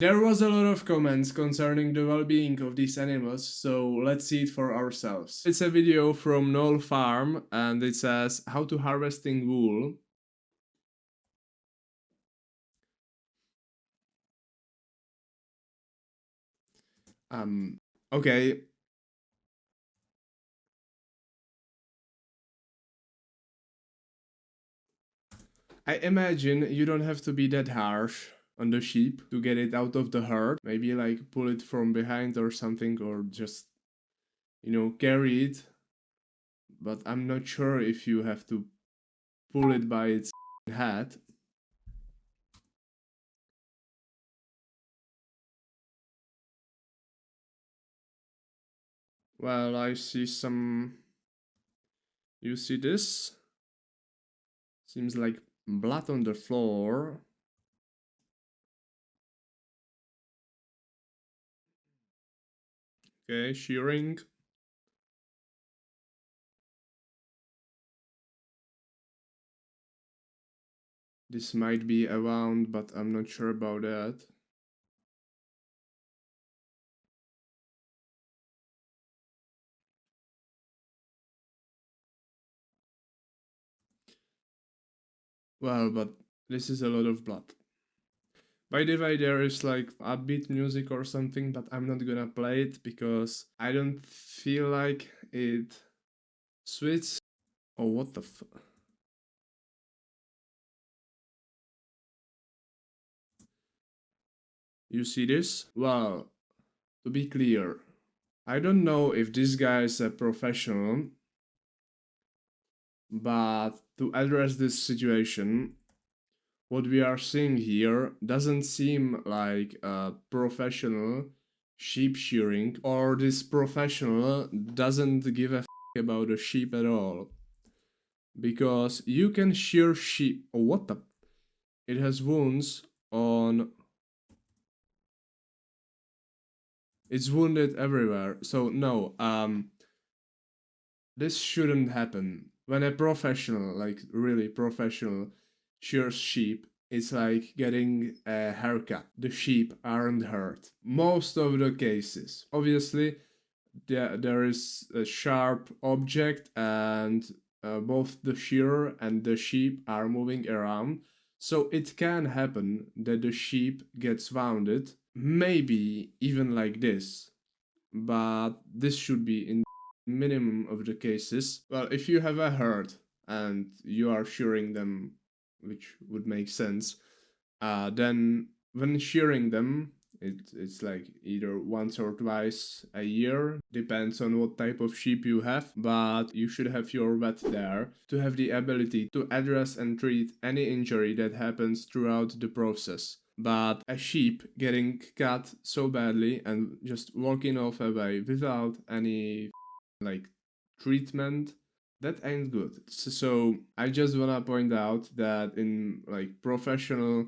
There was a lot of comments concerning the well-being of these animals, so let's see it for ourselves. It's a video from Knoll Farm and it says how to harvesting wool. Okay. I imagine you don't have to be that harsh on the sheep to get it out of the herd. Maybe like pull it from behind or something, or just, carry it. But I'm not sure if you have to pull it by its head. Well, I see some. You see this? Seems like blood on the floor. Okay, shearing. This might be a wound, but I'm not sure about that. Well, but this is a lot of blood. By the way, there is like upbeat music or something, but I'm not gonna play it because I don't feel like it switch. Oh, what the f. You see this? Well, to be clear, I don't know if this guy is a professional, but to address this situation, what we are seeing here doesn't seem like a professional sheep shearing, or this professional doesn't give a about the sheep at all. Because you can shear sheep. Oh, what the? It has wounds on. It's wounded everywhere. So, no, this shouldn't happen. When a professional, like really professional, shears sheep, it's like getting a haircut. The sheep aren't hurt. Most of the cases. Obviously, there is a sharp object, and both the shearer and the sheep are moving around. So it can happen that the sheep gets wounded, maybe even like this, but this should be in minimum of the cases. Well, if you have a herd and you are shearing them, which would make sense, then when shearing them, it's like either once or twice a year, depends on what type of sheep you have, but you should have your vet there to have the ability to address and treat any injury that happens throughout the process. But a sheep getting cut so badly and just walking off away without any like treatment, that ain't good. So I just wanna point out that in like professional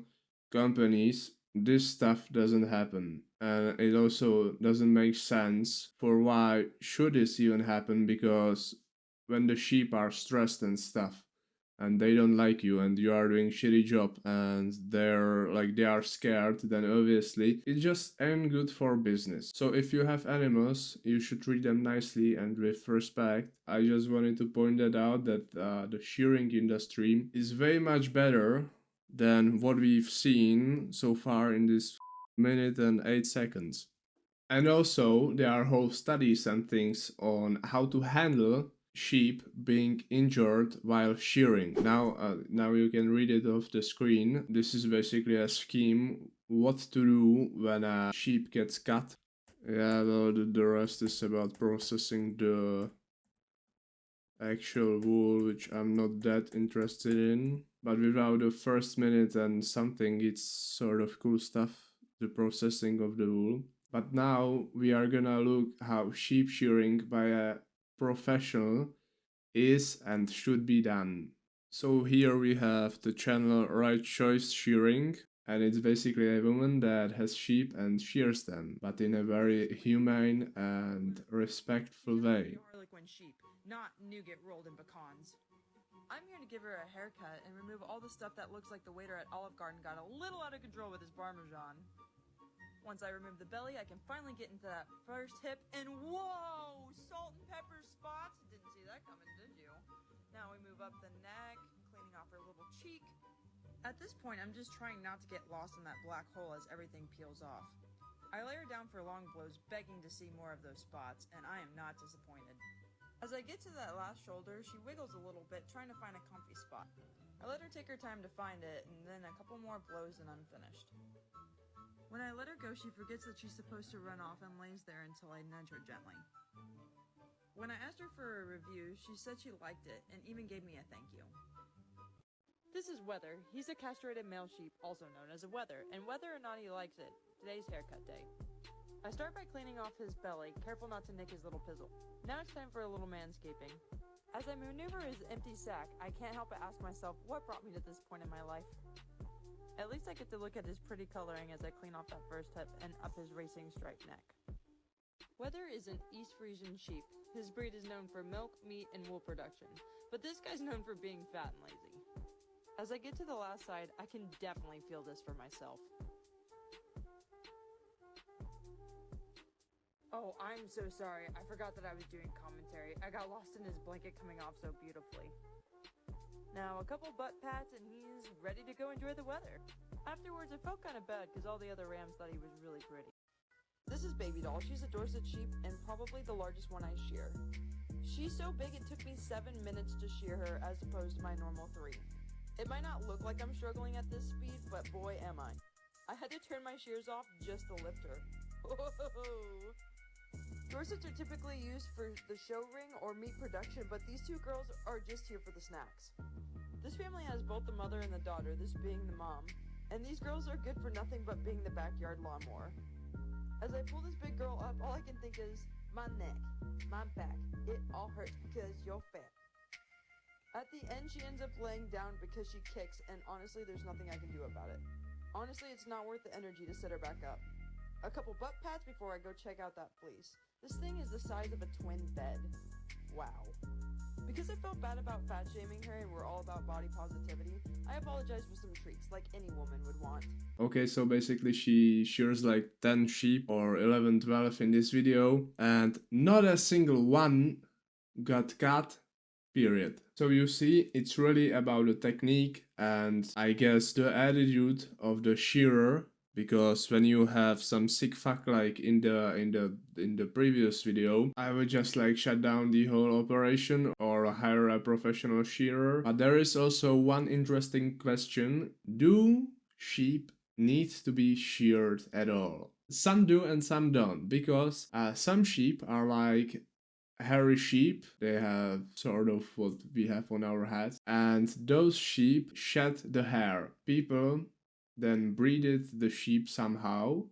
companies, this stuff doesn't happen. And it also doesn't make sense for why should this even happen, because when the sheep are stressed and stuff and they don't like you and you are doing shitty job and they are scared, then obviously it just ain't good for business. So if you have animals, you should treat them nicely and with respect. I just wanted to point that out, that the shearing industry is way much better than what we've seen so far in this minute and 8 seconds. And also, there are whole studies and things on how to handle sheep being injured while shearing. Now you can read it off the screen. This is basically a scheme what to do when a sheep gets cut. Yeah, well, the rest is about processing the actual wool, which I'm not that interested in. But without the first minute and something, it's sort of cool stuff, the processing of the wool. But now we are gonna look how sheep shearing by a professional is and should be done. So here we have the channel Right Choice Shearing, and it's basically a woman that has sheep and shears them, but in a very humane and respectful way. Harlequin sheep, not nougat rolled in pecans. I'm here to give her a haircut and remove all the stuff that looks like the waiter at Olive Garden got a little out of control with his parmesan. Once I remove the belly, I can finally get into that first hip, and whoa! Salt and pepper spots? Didn't see that coming, did you? Now we move up the neck, cleaning off her little cheek. At this point, I'm just trying not to get lost in that black hole as everything peels off. I lay her down for long blows, begging to see more of those spots, and I am not disappointed. As I get to that last shoulder, she wiggles a little bit, trying to find a comfy spot. I let her take her time to find it, and then a couple more blows and I'm finished. When I let her go, she forgets that she's supposed to run off and lays there until I nudge her gently. When I asked her for a review, she said she liked it and even gave me a thank you. This is Weather. He's a castrated male sheep, also known as a Weather, and whether or not he likes it, today's haircut day. I start by cleaning off his belly, careful not to nick his little pizzle. Now it's time for a little manscaping. As I maneuver his empty sack, I can't help but ask myself what brought me to this point in my life. At least I get to look at his pretty coloring as I clean off that first hip and up his racing striped neck. Weather is an East Frisian sheep. His breed is known for milk, meat, and wool production, but this guy's known for being fat and lazy. As I get to the last side, I can definitely feel this for myself. Oh, I'm so sorry. I forgot that I was doing commentary. I got lost in his blanket coming off so beautifully. Now, a couple butt pats and he's ready to go enjoy the weather. Afterwards, I felt kind of bad because all the other rams thought he was really pretty. This is Baby Doll. She's a Dorset sheep and probably the largest one I shear. She's so big it took me 7 minutes to shear her as opposed to my normal 3. It might not look like I'm struggling at this speed, but boy am I. I had to turn my shears off just to lift her. Whoa! Dorsets are typically used for the show ring or meat production, but these two girls are just here for the snacks. This family has both the mother and the daughter, this being the mom, and these girls are good for nothing but being the backyard lawnmower. As I pull this big girl up, all I can think is, my neck, my back, it all hurts because you're fat. At the end, she ends up laying down because she kicks, and honestly, there's nothing I can do about it. Honestly, it's not worth the energy to set her back up. A couple butt pats before I go check out that fleece. This thing is the size of a twin bed. Wow. Because I felt bad about fat shaming her and we're all about body positivity, I apologize for some treats like any woman would want. Okay, so basically she shears like 10 sheep or 11, 12 in this video, and not a single one got cut, period. So you see, it's really about the technique and I guess the attitude of the shearer. Because when you have some sick fuck like in the previous video, I would just like shut down the whole operation or hire a professional shearer. But there is also one interesting question: do sheep need to be sheared at all? Some do and some don't, because some sheep are like hairy sheep. They have sort of what we have on our heads, and those sheep shed the hair. People then breeded the sheep somehow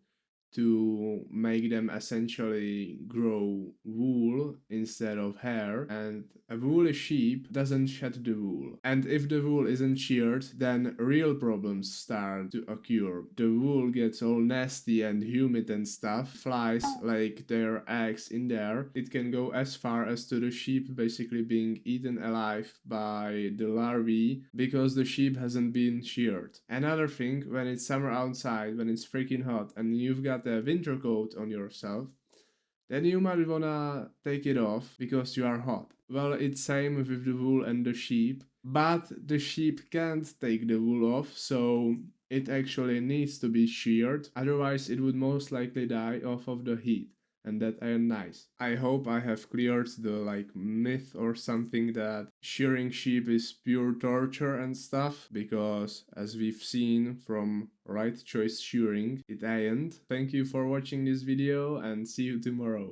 to make them essentially grow wool instead of hair, and a woolly sheep doesn't shed the wool. And if the wool isn't sheared, then real problems start to occur. The wool gets all nasty and humid and stuff, flies like their eggs in there. It can go as far as to the sheep basically being eaten alive by the larvae because the sheep hasn't been sheared. Another thing, when it's summer outside, when it's freaking hot and you've got a winter coat on yourself, then you might wanna take it off because you are hot. Well, it's same with the wool and the sheep, but the sheep can't take the wool off, so it actually needs to be sheared, otherwise it would most likely die off of the heat. And that ain't nice. I hope I have cleared the myth or something that shearing sheep is pure torture and stuff, because as we've seen from Right Choice Shearing, it ain't. Thank you for watching this video and see you tomorrow.